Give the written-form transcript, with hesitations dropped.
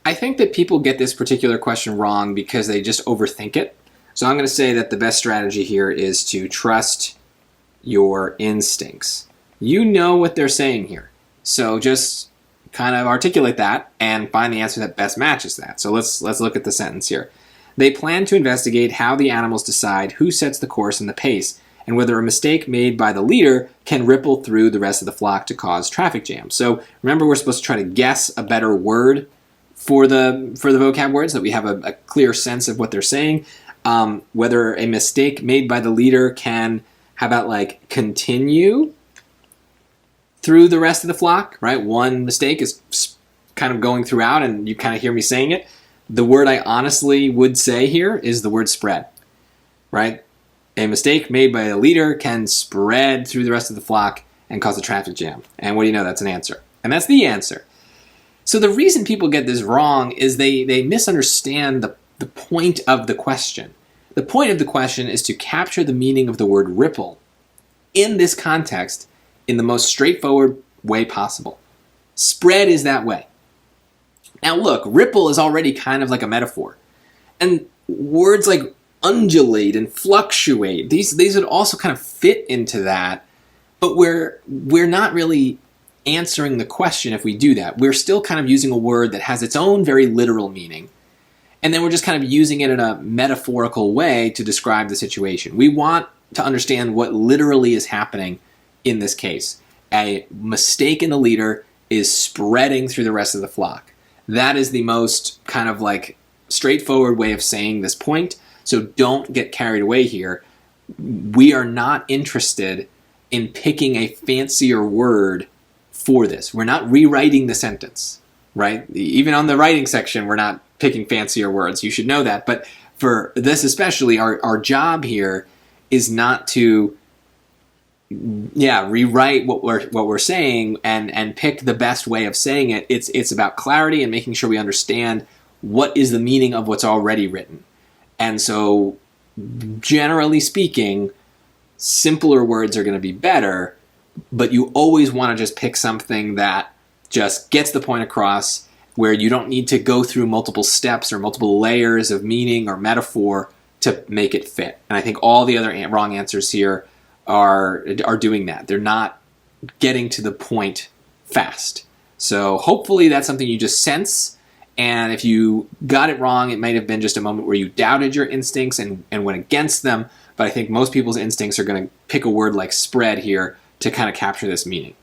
I think that people get this particular question wrong because they just overthink it. So I'm going to say that the best strategy here is to trust your instincts. You know what they're saying here. So just kind of articulate that and find the answer that best matches that. So let's look at the sentence here. They plan to investigate how the animals decide who sets the course and the pace, and whether a mistake made by the leader can ripple through the rest of the flock to cause traffic jams. So remember, we're supposed to try to guess a better word for the vocab words so that we have a clear sense of what they're saying. Whether a mistake made by the leader can, how about like continue through the rest of the flock, right? One mistake is kind of going throughout and you kind of hear me saying it. The word I honestly would say here is the word spread, right? A mistake made by a leader can spread through the rest of the flock and cause a traffic jam. And what do you know? That's an answer. And that's the answer. So the reason people get this wrong is they misunderstand the point of the question. The point of the question is to capture the meaning of the word ripple in this context in the most straightforward way possible. Spread is that way. Now look, ripple is already kind of like a metaphor. And words like undulate and fluctuate, these would also kind of fit into that, but we're not really answering the question if we do that. We're still kind of using a word that has its own very literal meaning, and then we're just kind of using it in a metaphorical way to describe the situation. We want to understand what literally is happening in this case. A mistake in the leader is spreading through the rest of the flock. That is the most kind of like straightforward way of saying this point. So don't get carried away here. We are not interested in picking a fancier word for this. We're not rewriting the sentence, right? Even on the writing section, we're not picking fancier words. You should know that. But for this especially, our job here is not to rewrite what we're saying and pick the best way of saying it. It's about clarity and making sure we understand what is the meaning of what's already written. And so, generally speaking, simpler words are going to be better, but you always want to just pick something that just gets the point across, where you don't need to go through multiple steps or multiple layers of meaning or metaphor to make it fit. And I think all the other wrong answers here are doing that. They're not getting to the point fast. So hopefully that's something you just sense. And if you got it wrong, it might have been just a moment where you doubted your instincts and went against them. But I think most people's instincts are going to pick a word like spread here to kind of capture this meaning.